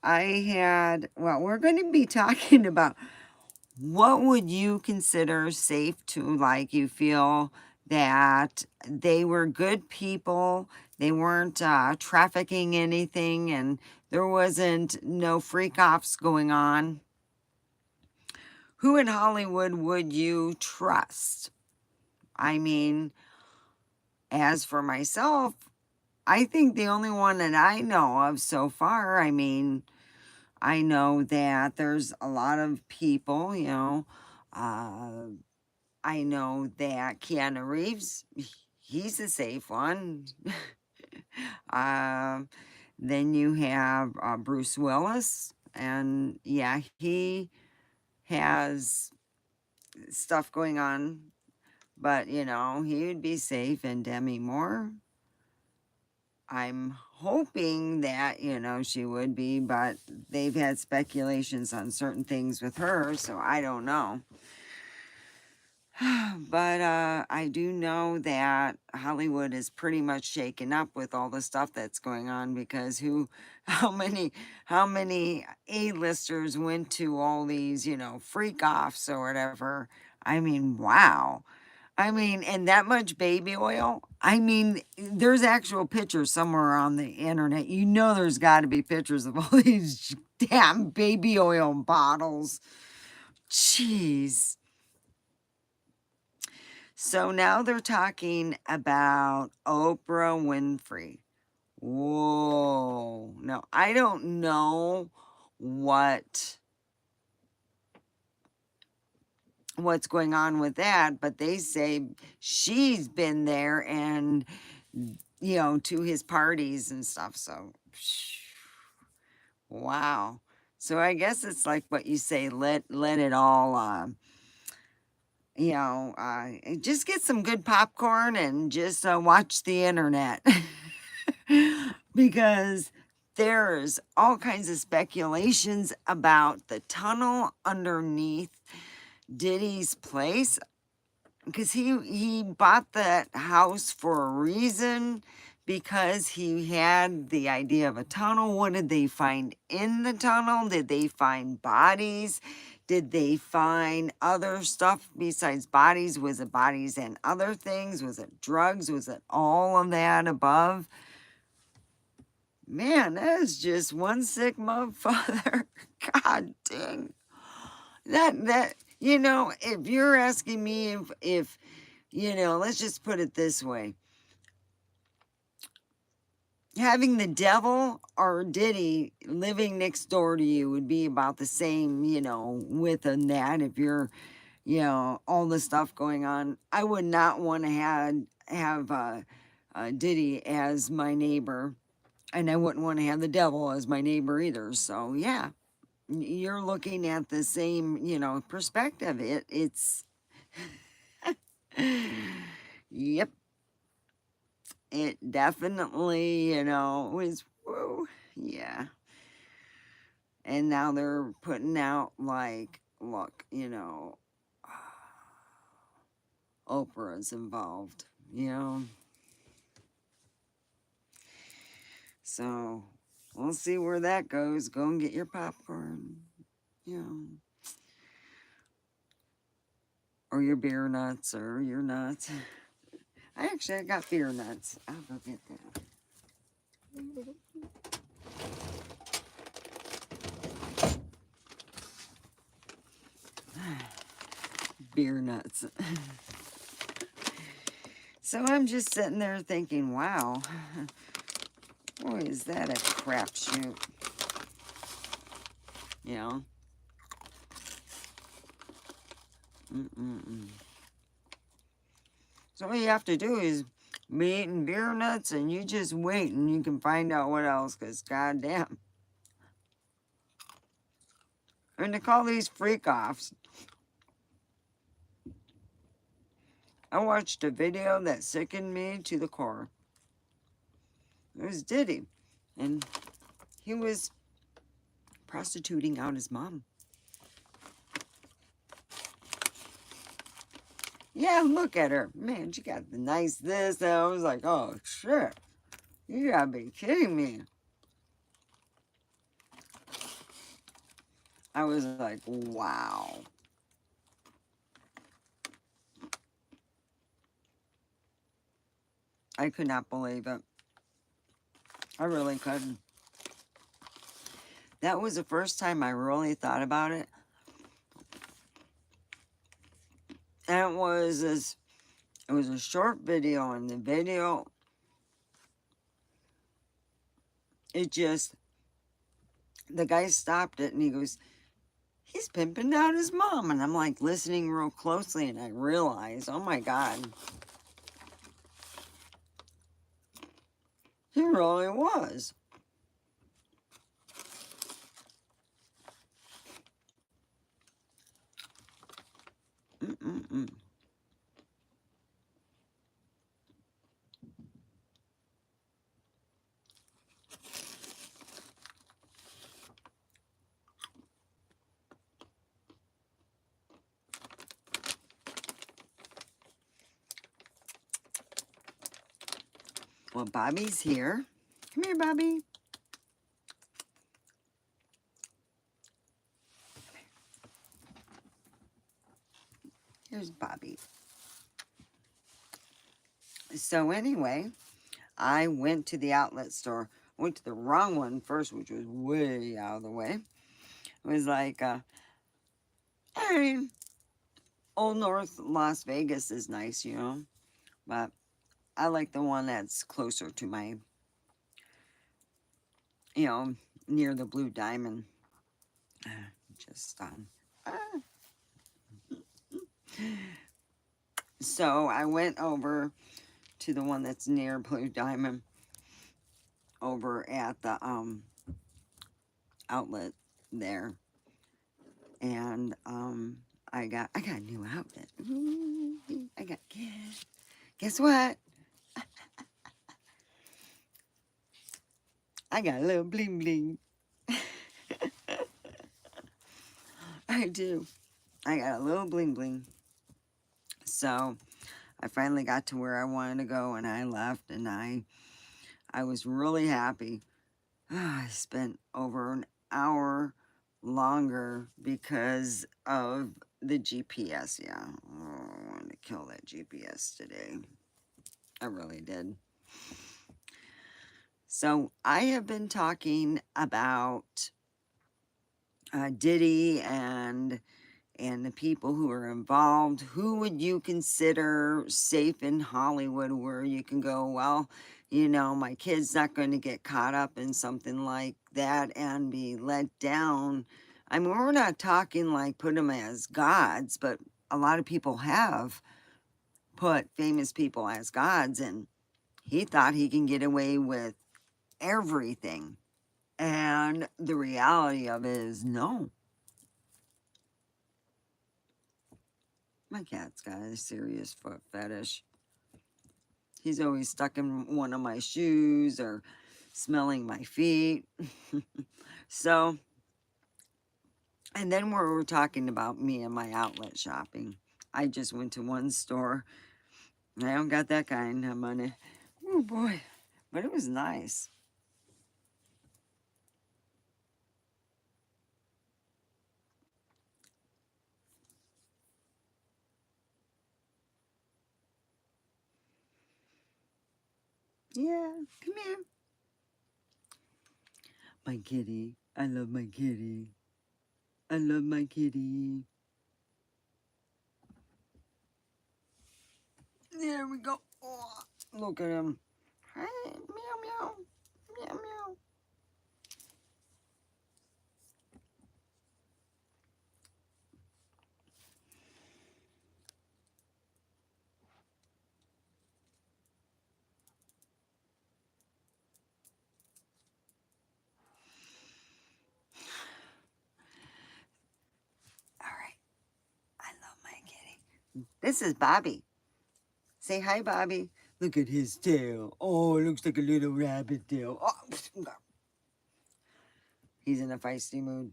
well, we're going to be talking about what would you consider safe to, like, you feel that they were good people, they weren't trafficking anything, and there wasn't no freak offs going on. Who in Hollywood would you trust? I mean, as for myself, I think the only one that I know of so far, I mean, I know that there's a lot of people, uh, I know that Keanu Reeves, he's a safe one. Um, then you have Bruce Willis, and yeah, he has stuff going on, but he would be safe. And Demi Moore, I'm hoping that she would be, but they've had speculations on certain things with her, so I don't know. But I do know that Hollywood is pretty much shaken up with all the stuff that's going on, because how many A-listers went to all these, freak offs or whatever. I mean, wow. I mean, and that much baby oil. I mean, there's actual pictures somewhere on the internet. There's got to be pictures of all these damn baby oil bottles. Jeez. So now they're talking about Oprah Winfrey. Whoa. Now, I don't know what's going on with that, but they say she's been there and, to his parties and stuff. So, wow. So I guess it's like what you say, let it all, just get some good popcorn and just watch the internet. Because there's all kinds of speculations about the tunnel underneath Diddy's place, because he bought that house for a reason, because he had the idea of a tunnel. What did they find in the tunnel? Did they find bodies? Did they find other stuff besides bodies? Was it bodies and other things? Was it drugs? Was it all of that above? Man, that is just one sick motherfucker. God dang. If you're asking me if let's just put it this way. Having the devil or Diddy living next door to you would be about the same, with a that. If you're, all the stuff going on, I would not want to have Diddy as my neighbor, and I wouldn't want to have the devil as my neighbor either. So yeah, you're looking at the same, perspective. It's, yep. It definitely, was, whoa, yeah. And now they're putting out, like, look, Oprah's involved, So, we'll see where that goes. Go and get your popcorn, or your beer nuts, or your nuts. I got beer nuts. I'll go get that. Beer nuts. So I'm just sitting there thinking, wow, boy, is that a crapshoot. Mm-mm-mm. So all you have to do is be eating beer nuts, and you just wait, and you can find out what else, because goddamn. And to call these freak-offs. I watched a video that sickened me to the core. It was Diddy, and he was prostituting out his mom. Yeah, look at her. Man, she got the nice this. And I was like, oh, shit. You gotta be kidding me. I was like, wow. I could not believe it. I really couldn't. That was the first time I really thought about it. And it was a short video, and the video, it just, the guy stopped it and he goes, he's pimping out his mom. And I'm like listening real closely, and I realize, oh my God, he really was. Mm-mm-mm. Well, Bobby's here. Come here, Bobby. Here's Bobby. So anyway, I went to the outlet store. Went to the wrong one first, which was way out of the way. It was like, I mean, Old North Las Vegas is nice, you know, but I like the one that's closer to my, you know, near the Blue Diamond. Just ah. So I went over to the one that's near Blue Diamond, over at the outlet there, and I got a new outfit. Ooh, I got guess what? I got a little bling bling. I do. I got a little bling bling. So I finally got to where I wanted to go, and I left, and I was really happy. I spent over an hour longer because of the GPS. Yeah, oh, I wanted to kill that GPS today. I really did. So I have been talking about Diddy and the people who are involved. Who would you consider safe in Hollywood, where you can go, well, you know, my kid's not going to get caught up in something like that and be let down? I mean, we're not talking like put them as gods, but a lot of people have put famous people as gods, and he thought he can get away with everything. And the reality of it is no. My cat's got a serious foot fetish. He's always stuck in one of my shoes or smelling my feet. So, and then we were talking about me and my outlet shopping. I just went to one store. I don't got that kind of money. Oh boy. But it was nice. Yeah, come here. My kitty. I love my kitty. I love my kitty. There we go. Oh, look at him. Hi, meow meow. Meow meow. All right. I love my kitty. This is Bobby. Say hi, Bobby. Look at his tail. Oh, it looks like a little rabbit tail. Oh, he's in a feisty mood.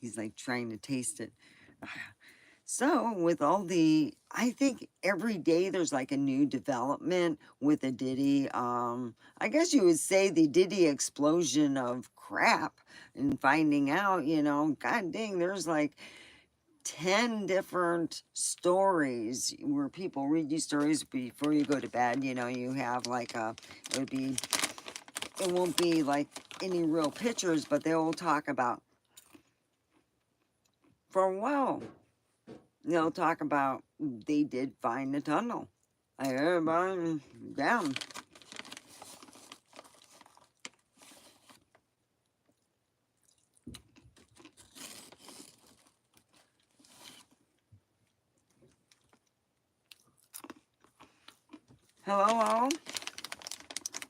He's like trying to taste it. So with all the, I think every day there's like a new development with the Diddy. I guess you would say the Diddy explosion of crap and finding out, God dang, there's like 10 different stories where people read these stories before you go to bed. You have like it won't be like any real pictures, but they will talk about, for a while, they'll talk about they did find a tunnel. Like everybody down. Hello all.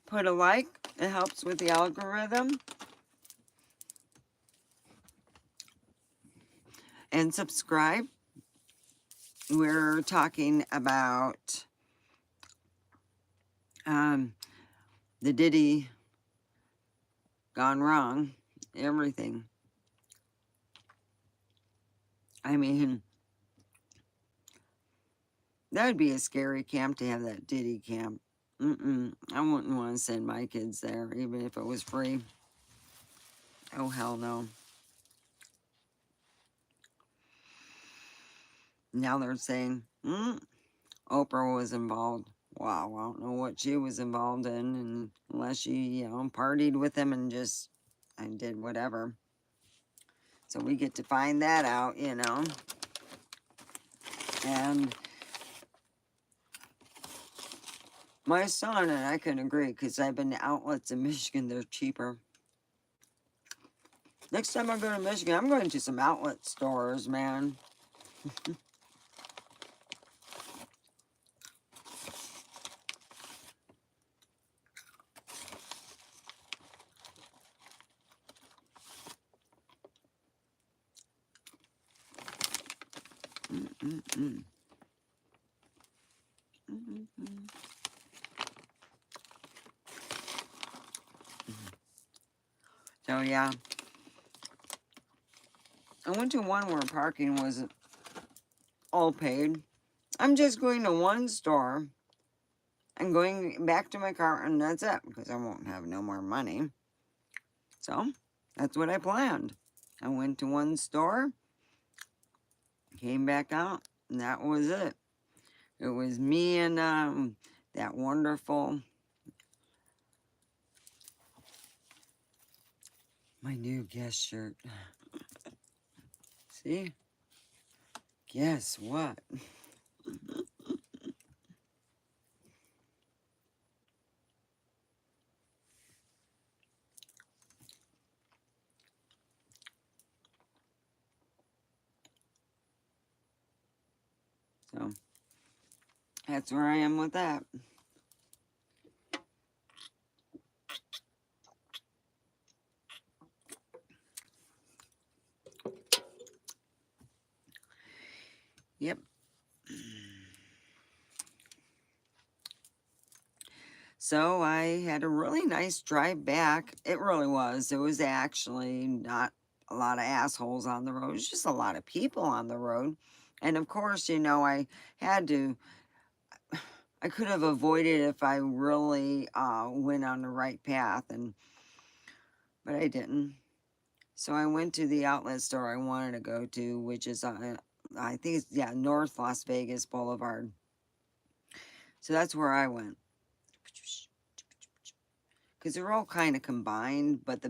Put a like. It helps with the algorithm. And subscribe. We're talking about the Diddy gone wrong. Everything. I mean, that would be a scary camp to have, that Diddy camp. I wouldn't want to send my kids there, even if it was free. Oh, hell no. Now they're saying, Oprah was involved. Wow, I don't know what she was involved in, and unless she, partied with him and just did whatever. So we get to find that out, And my son and I can agree, because I've been to outlets in Michigan, they're cheaper. Next time I go to Michigan, I'm going to some outlet stores, man. So yeah, I went to one where parking was all paid. I'm just going to one store. I'm going back to my car, and that's it, because I won't have no more money. So that's what I planned. I went to one store, came back out, and that was it. It was me and that wonderful, my new guest shirt. See? Guess what? So that's where I am with that. Yep. So I had a really nice drive back. It really was. It was actually not a lot of assholes on the road. It was just a lot of people on the road. And of course, I had to, I could have avoided if I really went on the right path, but I didn't. So I went to the outlet store I wanted to go to, which is, I think it's, yeah, North Las Vegas Boulevard. So that's where I went. Because they're all kind of combined, but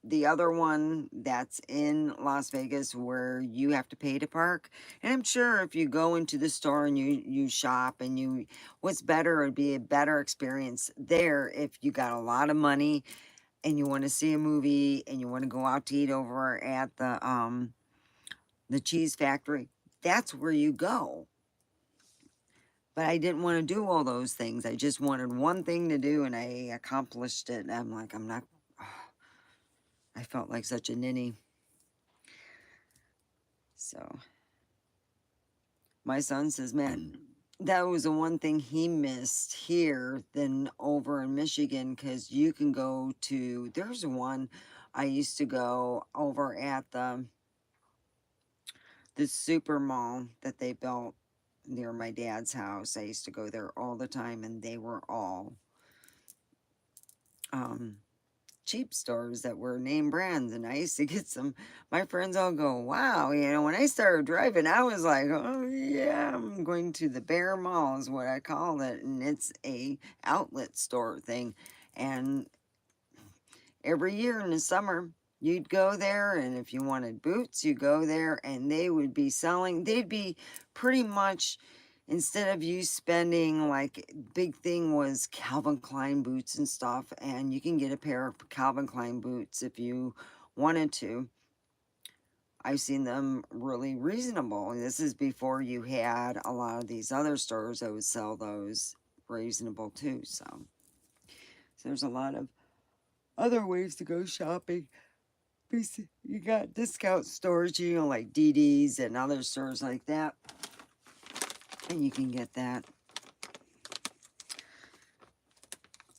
the other one that's in Las Vegas where you have to pay to park. And I'm sure if you go into the store and you shop and what's better, it'd be a better experience there if you got a lot of money and you want to see a movie and you want to go out to eat over at the cheese factory. That's where you go. But I didn't want to do all those things. I just wanted one thing to do, and I accomplished it. And I'm like, I'm not. I felt like such a ninny. So my son says, man, that was the one thing he missed here than over in Michigan, because you can go to, there's one I used to go over at the the super mall that they built near my dad's house. I used to go there all the time, and they were all um, cheap stores that were name brands. And I used to get some, my friends all go, wow, when I started driving, I was like, oh yeah, I'm going to the Bear Mall is what I call it. And it's a outlet store thing. And every year in the summer, you'd go there, and if you wanted boots, you go there, and they would be selling, they'd be pretty much, instead of you spending, like, big thing was Calvin Klein boots and stuff, and you can get a pair of Calvin Klein boots if you wanted to. I've seen them really reasonable. This is before you had a lot of these other stores that would sell those reasonable too, so there's a lot of other ways to go shopping. You got discount stores, like Diddy's and other stores like that. And you can get that.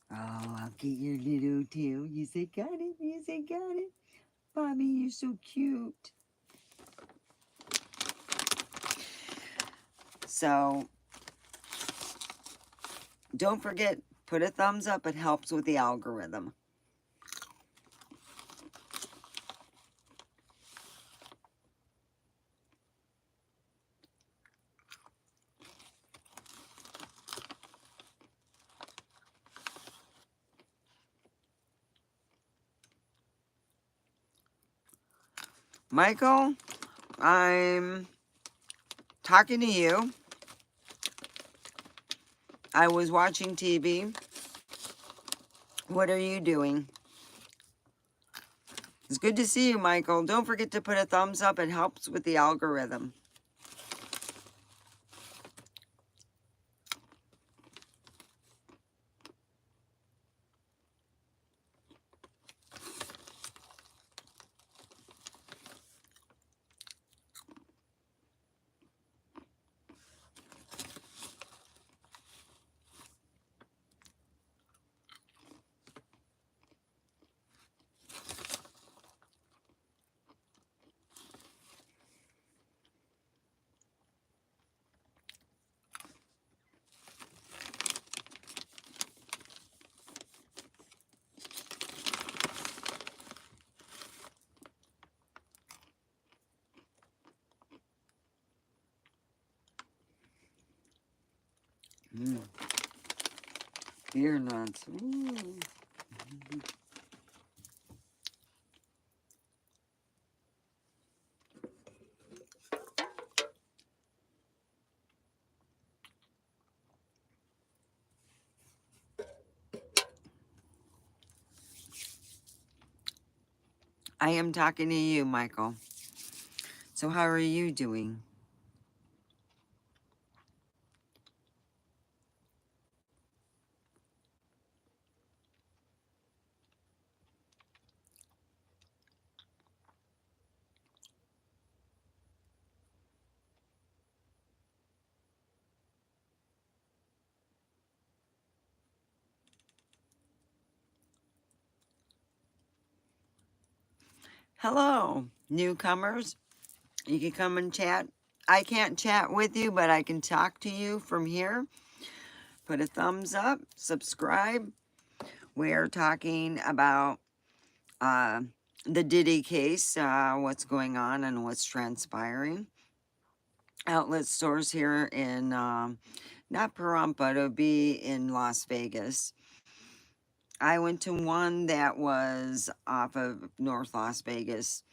Oh, I'll get your little tail. You say, got it? You say, got it? Bobby, you're so cute. So, don't forget, put a thumbs up. It helps with the algorithm. Michael, I'm talking to you. I was watching TV. What are you doing? It's good to see you, Michael. Don't forget to put a thumbs up. It helps with the algorithm. Beer nuts. Ooh. I am talking to you, Michael. So how are you doing? Hello, newcomers. You can come and chat. I can't chat with you, but I can talk to you from here. Put a thumbs up, subscribe. We're talking about uh, the Diddy case, what's going on and what's transpiring. Outlet stores here in, not Pahrump, but it'll be in Las Vegas. I went to one that was off of North Las Vegas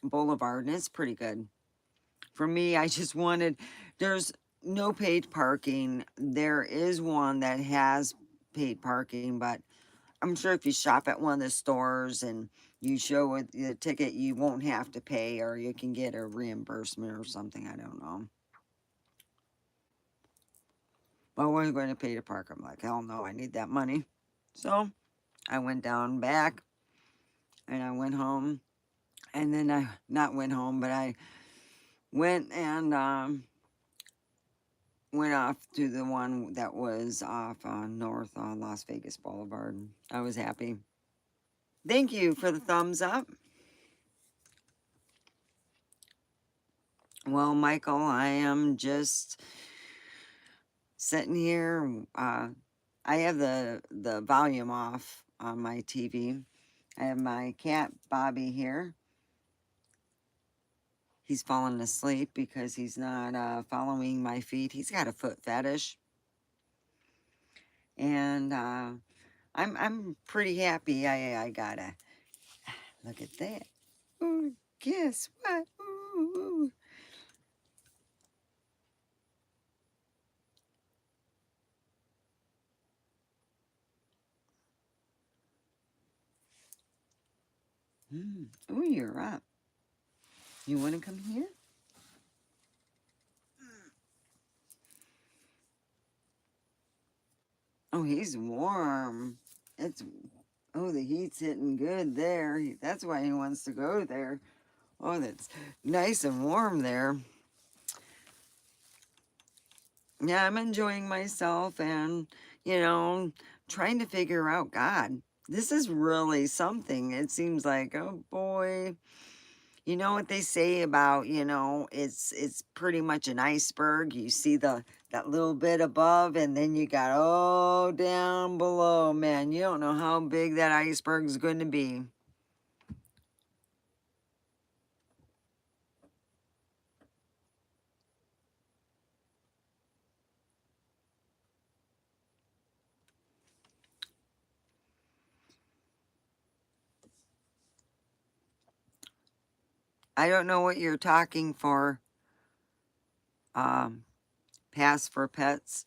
Boulevard, and it's pretty good. For me, I just wanted, there's no paid parking. There is one that has paid parking, but I'm sure if you shop at one of the stores and you show it the ticket, you won't have to pay, or you can get a reimbursement or something. I don't know. But we're going to pay to park. I'm like, hell no, I need that money. So I went down back and I went home. And then I, not went home, but I went and went off to the one that was off North Las Vegas Boulevard. I was happy. Thank you for the thumbs up. Well, Michael, I am just sitting here. I have the volume off on my TV. I have my cat Bobby here. He's fallen asleep because he's not following my feet. He's got a foot fetish, and I'm pretty happy. I gotta look at that. Ooh, guess what? Ooh. Ooh, you're up. You want to come here? Oh, he's warm. It's oh, the heat's hitting good there. That's why he wants to go there. Oh, that's nice and warm there. Yeah, I'm enjoying myself and, you know, trying to figure out God. This is really something. It seems like, oh boy, you know what they say about, it's pretty much an iceberg. You see that little bit above and then you got oh down below, man. You don't know how big that iceberg is going to be. I don't know what you're talking for. Um, pass for pets.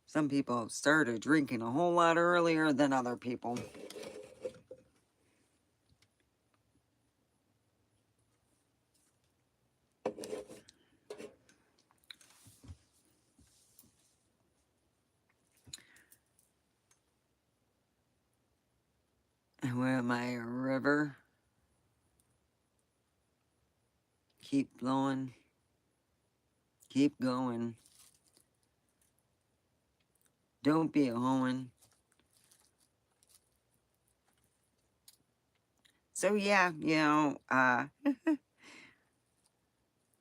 Some people have started drinking a whole lot earlier than other people. Where am I? A river? Keep blowing. Keep going. Don't be a hoeing. So yeah,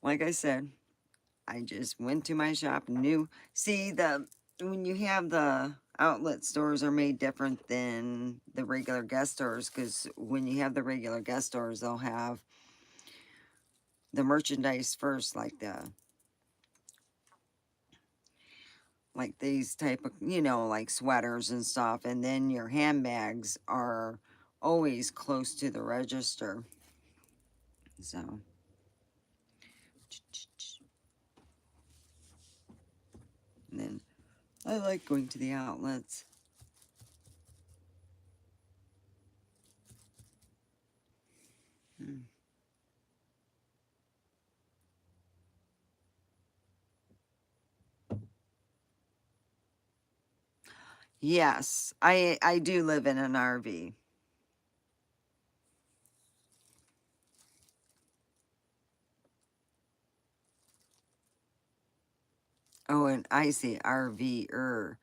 like I said, I just went to my shop, new. See, when you have the outlet stores are made different than the regular guest stores, because when you have the regular guest stores, they'll have the merchandise first, like these type of, like sweaters and stuff, and then your handbags are always close to the register. So, and then I like going to the outlets. Hmm. Yes, I do live in an RV. Oh, and I say RV-er.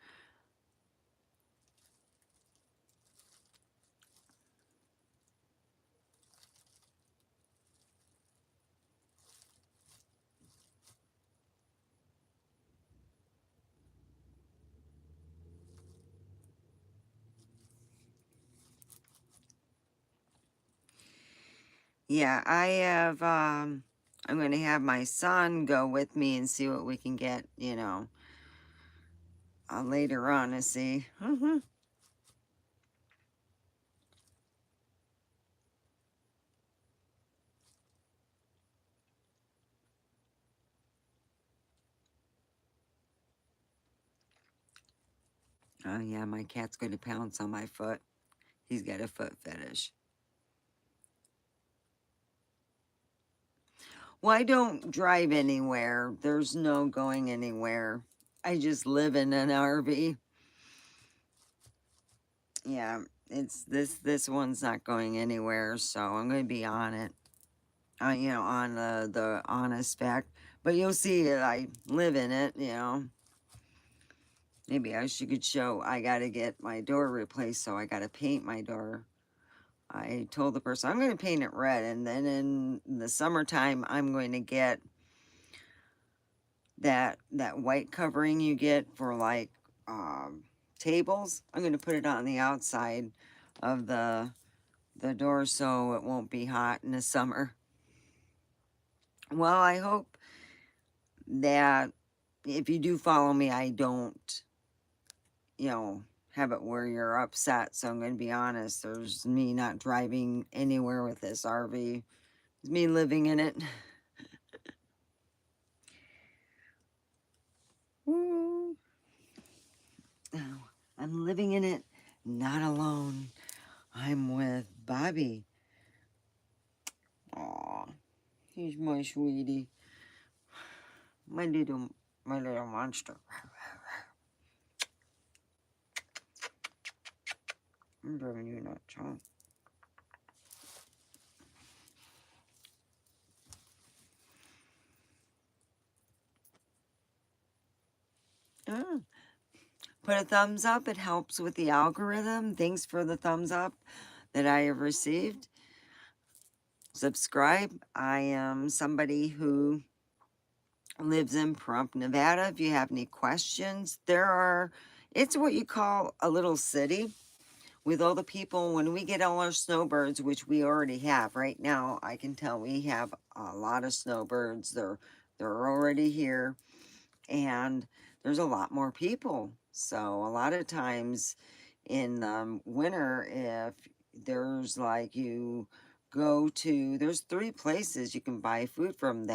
Yeah, I'm going to have my son go with me and see what we can get, later on to see. Oh yeah, my cat's going to pounce on my foot. He's got a foot fetish. Well, I don't drive anywhere. There's no going anywhere. I just live in an RV. Yeah, it's this one's not going anywhere, so I'm going to be on it. On the honest fact. But you'll see it. I live in it. Maybe I could show. I got to get my door replaced, so I got to paint my door. I told the person I'm going to paint it red, and then in the summertime I'm going to get that white covering you get for like tables. I'm going to put it on the outside of the door so it won't be hot in the summer. Well, I hope that if you do follow me, I don't, have it where you're upset. So I'm going to be honest. There's me not driving anywhere with this RV. It's me living in it. Woo. Oh, I'm living in it, not alone. I'm with Bobby. Aw, he's my sweetie. My little monster. I'm driving you nuts, huh? Ah. Put a thumbs up. It helps with the algorithm. Thanks for the thumbs up that I have received. Subscribe. I am somebody who lives in Pahrump, Nevada. If you have any questions, it's what you call a little city with all the people. When we get all our snowbirds, which we already have right now, I can tell we have a lot of snowbirds. They're already here, and there's a lot more people. So a lot of times in winter, if there's like there's 3 places you can buy food from.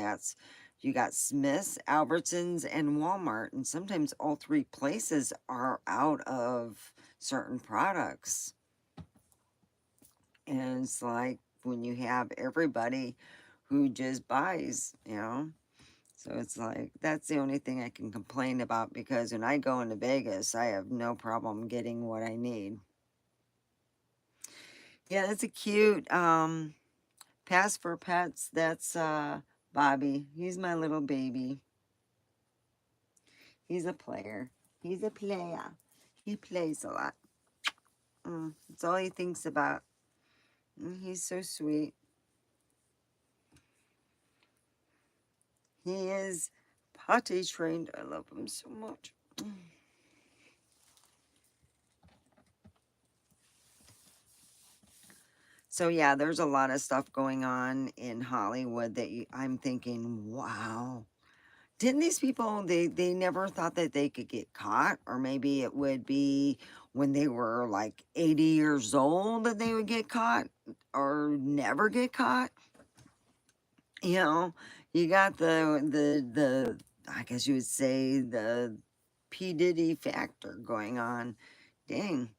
You got Smith's, Albertsons, and Walmart, and sometimes all 3 places are out of certain products. And it's like when you have everybody who just buys. So it's like, that's the only thing I can complain about, because when I go into Vegas, I have no problem getting what I need. Yeah, that's a cute Pass for Pets. That's Bobby. He's my little baby. He's a player. He's a player. He plays a lot. That's all he thinks about. He's so sweet. He is potty trained. I love him so much. So yeah, there's a lot of stuff going on in Hollywood that I'm thinking, wow. Didn't these people, they never thought that they could get caught? Or maybe it would be when they were like 80 years old that they would get caught or never get caught. You know, you got the I guess you would say the P. Diddy factor going on. Dang,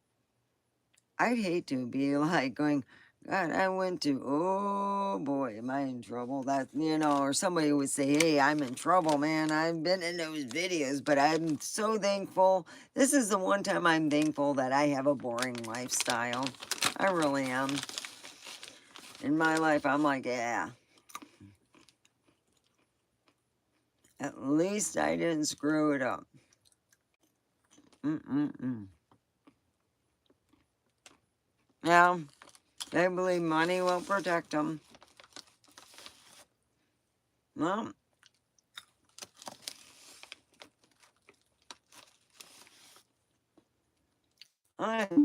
I'd hate to be like going, God, I went to, oh boy, am I in trouble? Or somebody would say, hey, I'm in trouble, man. I've been in those videos, but I'm so thankful. This is the one time I'm thankful that I have a boring lifestyle. I really am. In my life, I'm like, yeah. At least I didn't screw it up. Yeah, they believe money will protect them. Well,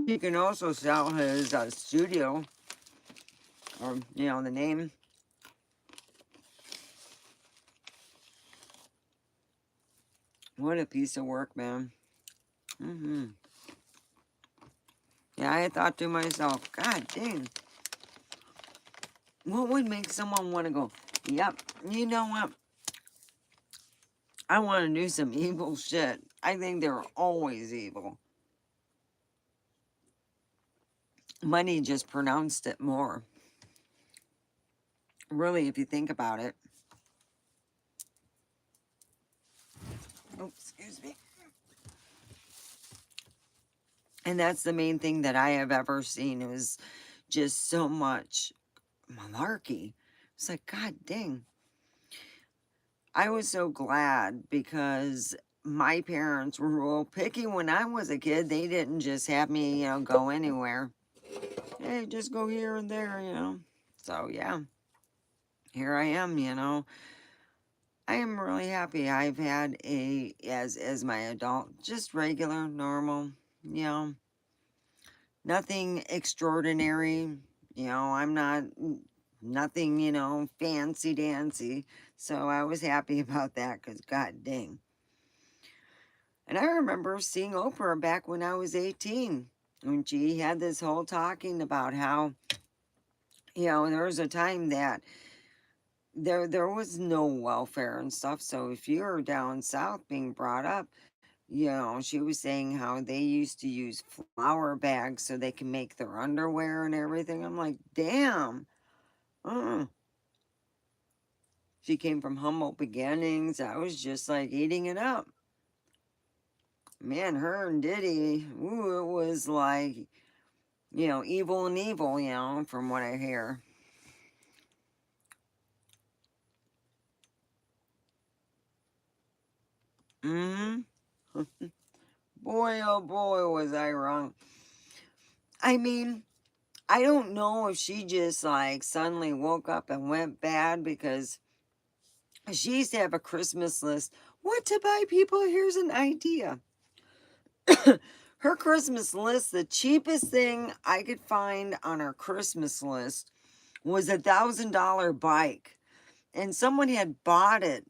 he can also sell his studio, or, the name. What a piece of work, man. Yeah, I thought to myself, God dang, what would make someone want to go, yep, you know what? I want to do some evil shit. I think they're always evil. Money just pronounced it more. Really, if you think about it. Oops, excuse me. And that's the main thing that I have ever seen. It was just so much malarkey. It's like, God dang. I was so glad because my parents were real picky when I was a kid. They didn't just have me, go anywhere. hey, just go here and there, you know. So yeah, here I am, you know. I am really happy. I've had as my adult, just regular, normal, you know, nothing extraordinary. You know, I'm not nothing, you know, fancy dancy. So I was happy about that because god dang. And I remember seeing Oprah back when I was 18, when she had this whole talking about how, you know, there was a time that there was no welfare and stuff. So if you were down south being brought up, you know, she was saying how they used to use flour bags so they can make their underwear and everything. I'm like, damn. Uh. She came from humble beginnings. I was just like eating it up. Man, her and Diddy, ooh, it was like, you know, evil and evil, you know, from what I hear. Mm hmm. Boy, oh boy, was I wrong. I mean, I don't know if she just like suddenly woke up and went bad because she used to have a Christmas list. What to buy people? Here's an idea. Her Christmas list, the cheapest thing I could find on her Christmas list was $1,000 bike. And someone had bought it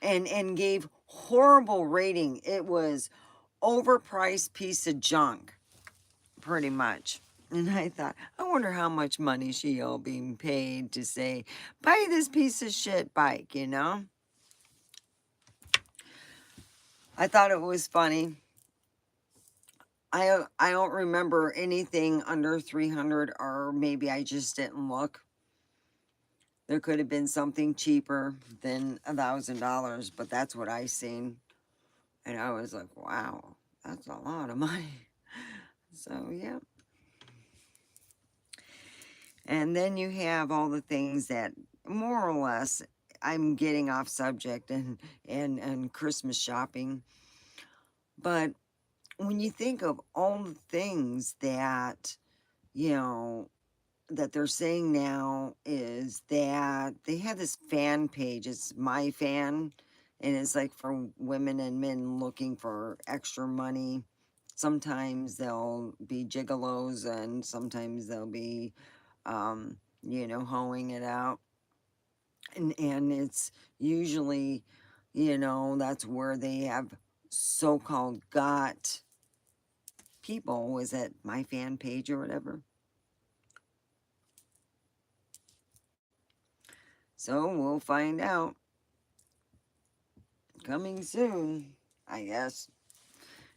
and gave horrible rating. It was overpriced piece of junk, pretty much. And I thought, I wonder how much money she all being paid to say, buy this piece of shit bike, you know? I thought it was funny. I don't remember anything under 300, or maybe I just didn't look. There could have been something cheaper than $1,000, but that's what I seen. And I was like, wow, that's a lot of money. So yeah. And then you have all the things that more or less I'm getting off subject and Christmas shopping. But when you think of all the things that, you know, that they're saying now is that they have this fan page. It's My Fan, and it's like for women and men looking for extra money. Sometimes they'll be gigolos, and sometimes they'll be, you know, hoeing it out. And it's usually, you know, that's where they have so-called got people. Was it My Fan page or whatever? So we'll find out. Coming soon, I guess.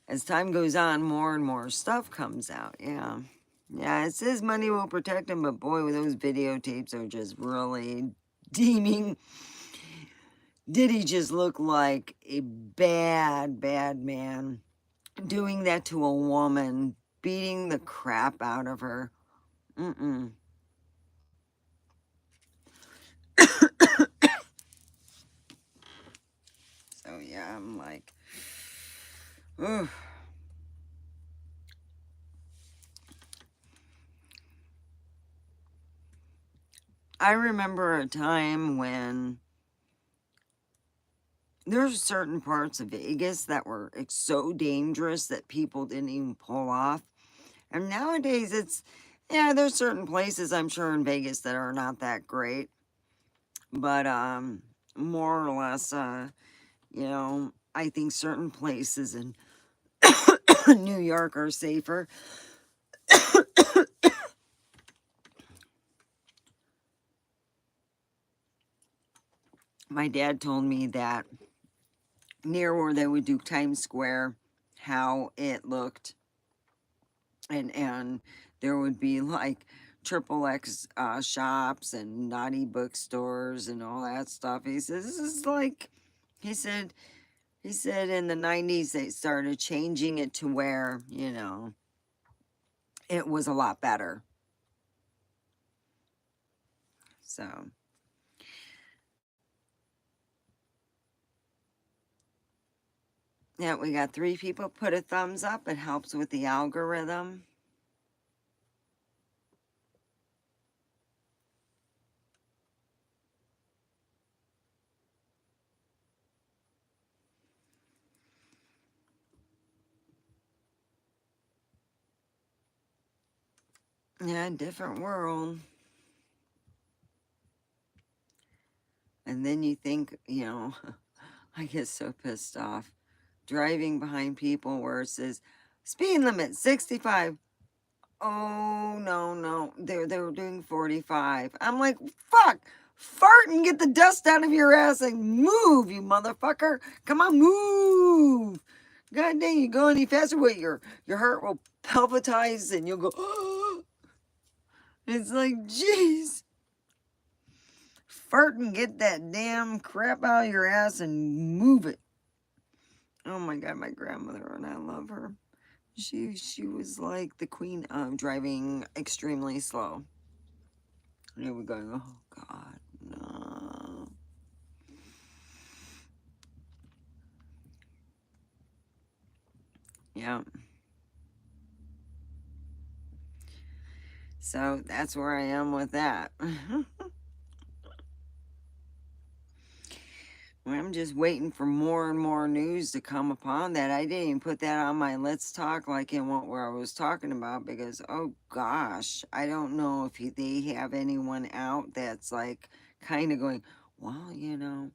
As time goes on, more and more stuff comes out. Yeah. Yeah, it says money will protect him, but boy, those videotapes are just really deeming Diddy just look like a bad, bad man. Doing that to a woman, beating the crap out of her. Mm-mm. So yeah, I'm like, ugh. I remember a time when there's certain parts of Vegas that were so dangerous that people didn't even pull off. And nowadays it's, yeah, there's certain places I'm sure in Vegas that are not that great. But more or less, you know, I think certain places in New York are safer. My dad told me that near where they would do Times Square, how it looked, and there would be like triple X shops and naughty bookstores and all that stuff. He says this is like, he said in the 90s they started changing it to where, you know, it was a lot better. So yeah, we got 3 people put a thumbs up. It helps with the algorithm. Yeah, different world. And then you think, you know, I get so pissed off driving behind people where it says speed limit 65. Oh no, no. They were doing 45. I'm like, fuck! Fart and get the dust out of your ass and move, you motherfucker. Come on, move. God dang, you go any faster, what your heart will palpitize and you'll go, oh. It's like, jeez. Fart and get that damn crap out of your ass and move it. Oh my god, my grandmother, and I love her. She was like the queen of driving extremely slow. And we were going, oh god, no. Yeah. So that's where I am with that. I'm just waiting for more and more news to come upon that. I didn't even put that on my let's talk like in what where I was talking about because oh gosh, I don't know if they have anyone out that's like kind of going, well, you know,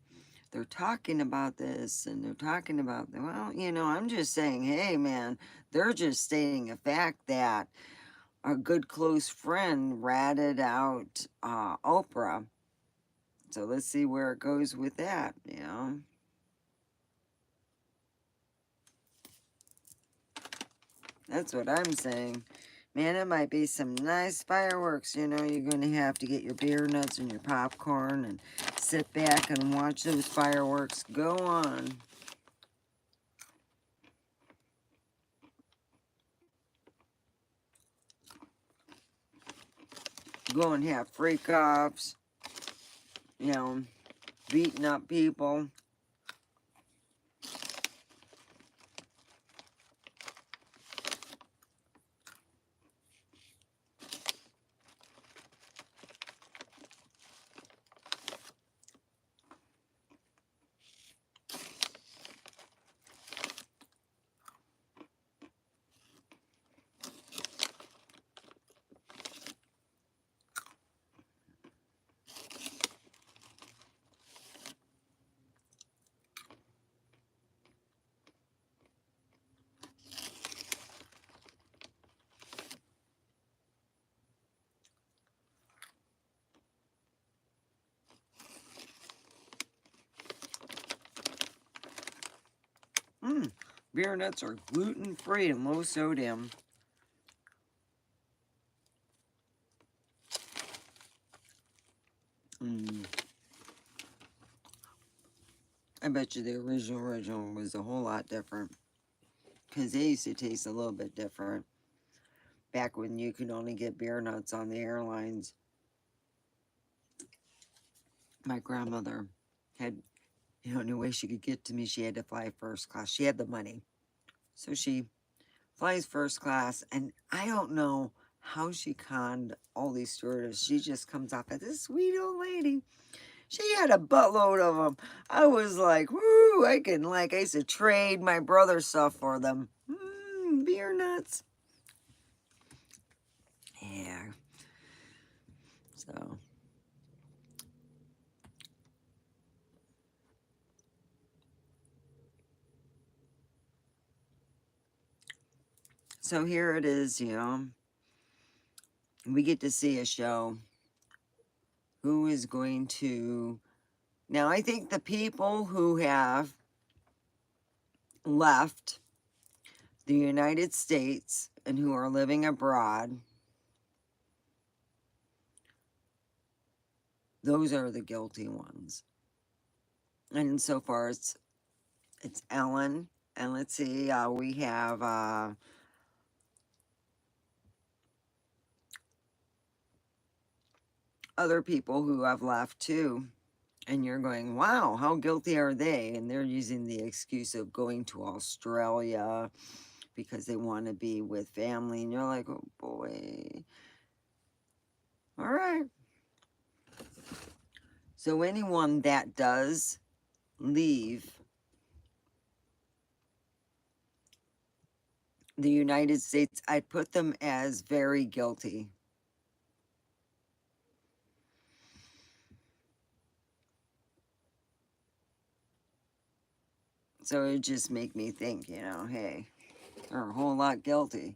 they're talking about this and they're talking about well, you know, I'm just saying, hey man, they're just stating a fact that a good close friend ratted out Oprah. So let's see where it goes with that, you know. That's what I'm saying. Man, it might be some nice fireworks. You know, you're going to have to get your beer nuts and your popcorn and sit back and watch those fireworks go on. Go and have freak offs, you know, beating up people. Beer nuts are gluten free and low sodium. I bet you the original was a whole lot different. Because they used to taste a little bit different. Back when you could only get beer nuts on the airlines. My grandmother had, you know, any way she could get to me, she had to fly first class. She had the money. So she flies first class, and I don't know how she conned all these stewardess. She just comes off as this sweet old lady. She had a buttload of them. I was like, woo, I used to trade my brother's stuff for them. Beer nuts. Yeah. So. So here it is, you know. We get to see a show. Who is going to... Now, I think the people who have left the United States and who are living abroad, those are the guilty ones. And so far, it's Ellen. And let's see, we have other people who have left too. And you're going, wow, how guilty are they? And they're using the excuse of going to Australia because they want to be with family. And you're like, oh boy. All right. So anyone that does leave the United States, I put them as very guilty. So it just make me think, you know, hey, they're a whole lot guilty.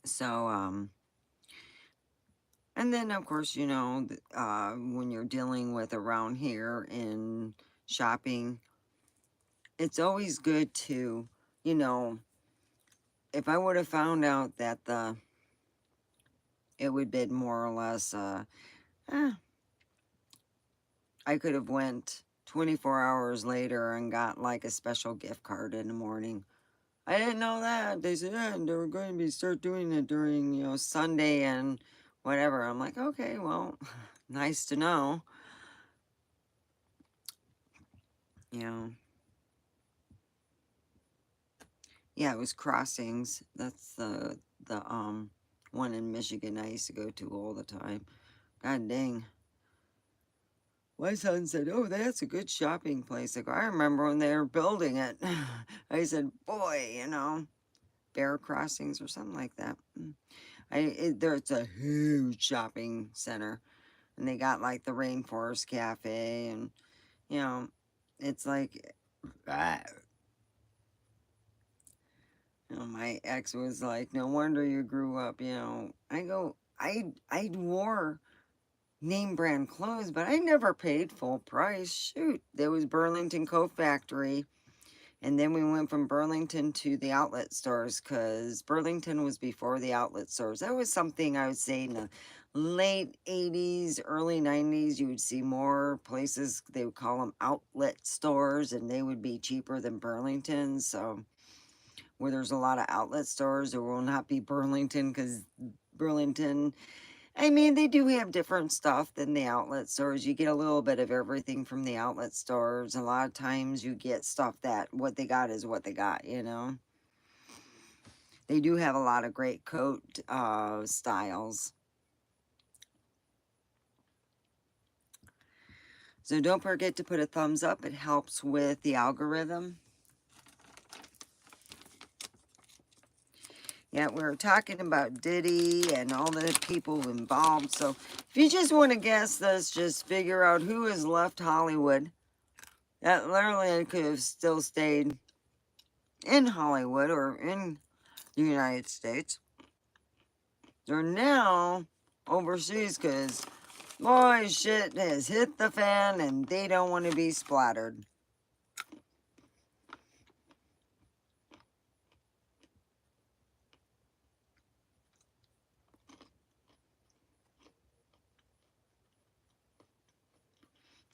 So, and then of course, you know, when you're dealing with around here in shopping, it's always good to, you know, if I would have found out that it would be more or less, eh, I could have went 24 hours later and got like a special gift card in the morning. I didn't know that. They said, yeah, they were going to be start doing it during, you know, Sunday and whatever. I'm like, okay, well, nice to know. You know, yeah, it was Crossings. That's the one in Michigan I used to go to all the time. God dang. My son said, oh, that's a good shopping place. I go, I remember when they were building it. I said, boy, you know, Bear Crossings or something like that. There's a huge shopping center. And they got like the Rainforest Cafe and, you know, it's like, ah, you know, my ex was like, no wonder you grew up, you know. I go, I wore name brand clothes, but I never paid full price. Shoot, there was Burlington Coat Factory, and then we went from Burlington to the outlet stores because Burlington was before the outlet stores. That was something I would say in the late 80s, early 90s. You would see more places, they would call them outlet stores, and they would be cheaper than Burlington. So where there's a lot of outlet stores, there will not be Burlington because Burlington, I mean, they do have different stuff than the outlet stores. You get a little bit of everything from the outlet stores. A lot of times you get stuff that what they got is what they got, you know. They do have a lot of great coat styles. So don't forget to put a thumbs up. It helps with the algorithm. Yeah, we were talking about Diddy and all the people involved. So if you just want to guess this, just figure out who has left Hollywood. That literally could have still stayed in Hollywood or in the United States. They're now overseas because, boy, shit has hit the fan and they don't want to be splattered.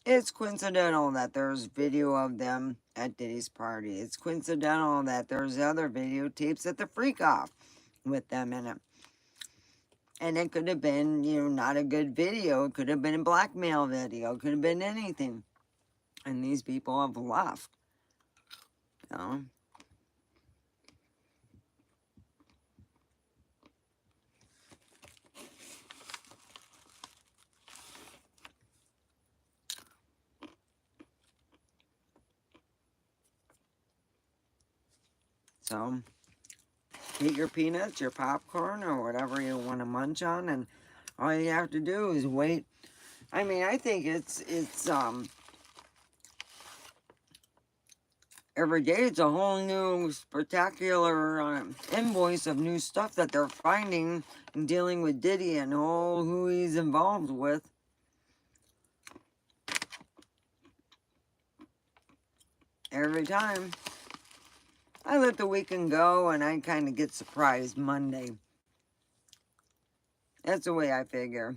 It's coincidental that there's video of them at Diddy's party. It's coincidental that there's other videotapes at the freak off with them in it. And it could have been, you know, not a good video. It could have been a blackmail video. It could have been anything. And these people have left. You know? So, eat your peanuts, your popcorn, or whatever you want to munch on, and all you have to do is wait. I mean, I think it's every day it's a whole new spectacular invoice of new stuff that they're finding and dealing with Diddy and all who he's involved with. Every time. I let the weekend go and I kind of get surprised Monday. That's the way I figure.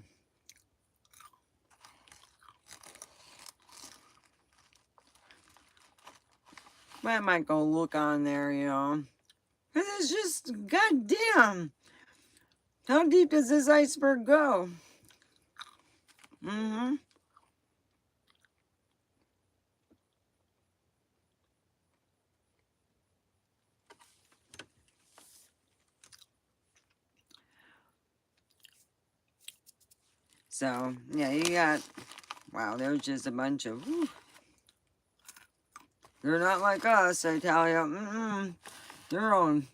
I might go look on there, you know. Because it's just, goddamn. How deep does this iceberg go? Mm-hmm. So, yeah, you got, wow, there's just a bunch of, whew. They're not like us, I tell you. They're on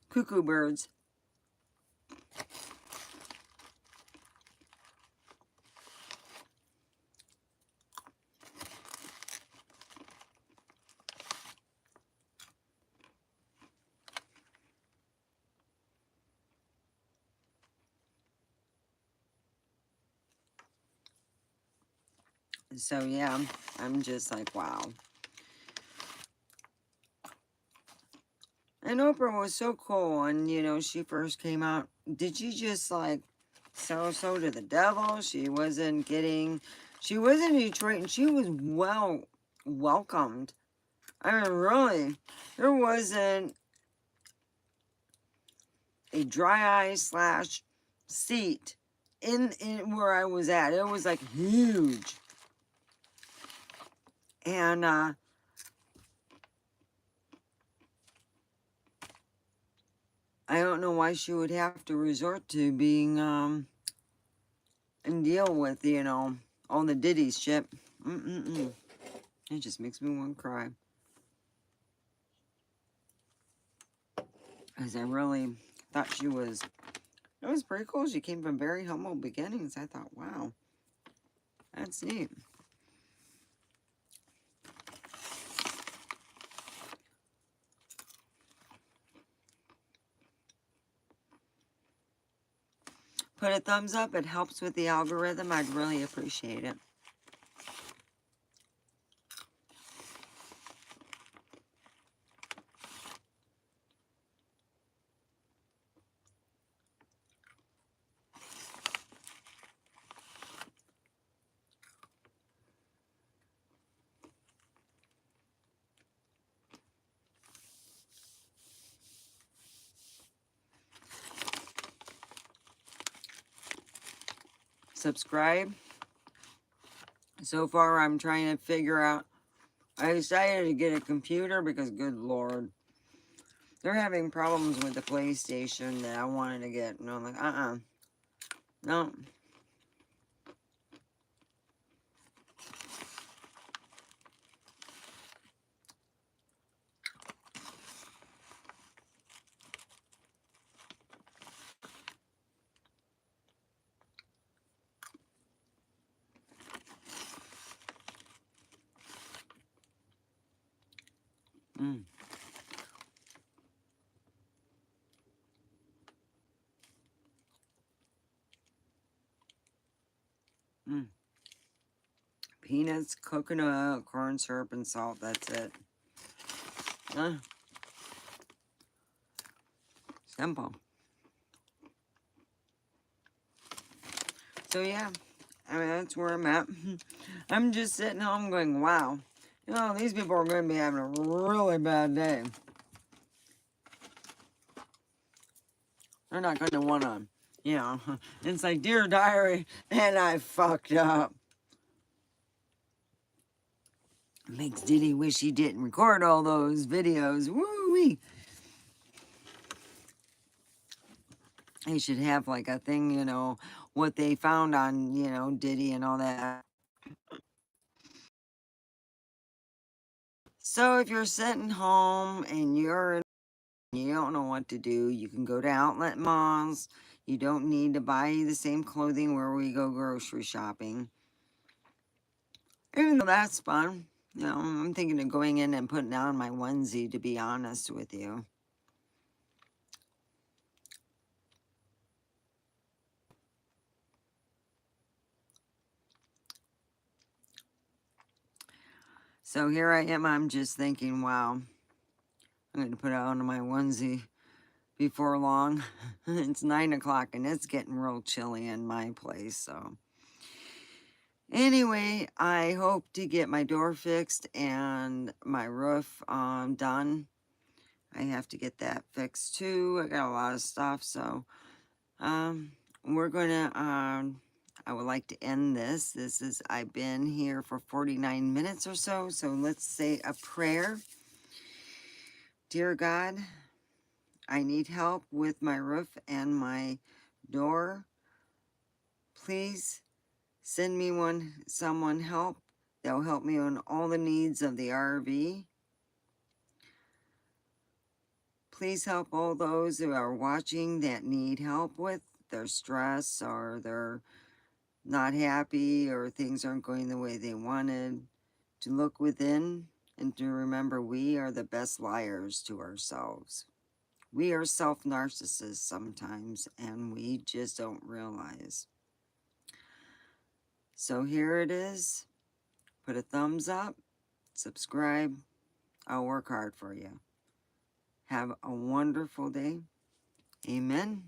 cuckoo birds. So yeah, I'm just like, wow. And Oprah was so cool when, you know, she first came out. Did she just like so to the devil? She wasn't in Detroit and she was welcomed. I mean, really, there wasn't a dry eye slash seat in where I was at. It was like huge. And I don't know why she would have to resort to being and deal with, you know, all the Diddy shit. It just makes me want to cry. Because I really thought it was pretty cool. She came from very humble beginnings. I thought, wow, that's neat. Put a thumbs up. It helps with the algorithm. I'd really appreciate it. Subscribe. So far, I'm trying to figure out. I decided to get a computer because, good lord, they're having problems with the PlayStation that I wanted to get. And I'm like, no. Mm. Mm. Peanuts, coconut, corn syrup, and salt. That's it. Simple. So yeah, I mean, that's where I'm at. I'm just sitting home going, wow, you know, these people are going to be having a really bad day. They're not going to want to, you know, it's like, dear diary, and I fucked up. Makes Diddy wish he didn't record all those videos. Woo-wee. He should have like a thing, you know, what they found on, you know, Diddy and all that. So if you're sitting home and you don't know what to do, you can go to outlet malls. You don't need to buy the same clothing where we go grocery shopping. Even though that's fun. You know, I'm thinking of going in and putting on my onesie, to be honest with you. So here I am, I'm just thinking, wow, I'm going to put on my onesie before long. It's 9 o'clock and it's getting real chilly in my place, so. Anyway, I hope to get my door fixed and my roof done. I have to get that fixed too. I got a lot of stuff, so we're gonna I would like to end this. I've been here for 49 minutes or so, so let's say a prayer. Dear God, I need help with my roof and my door. Please send me someone help that will help me on all the needs of the RV. Please help all those who are watching that need help with their stress, or they're not happy, or things aren't going the way they wanted, to look within and to remember we are the best liars to ourselves. We are self-narcissists sometimes, and we just don't realize. So here it is. Put a thumbs up, subscribe. I'll work hard for you. Have a wonderful day. Amen.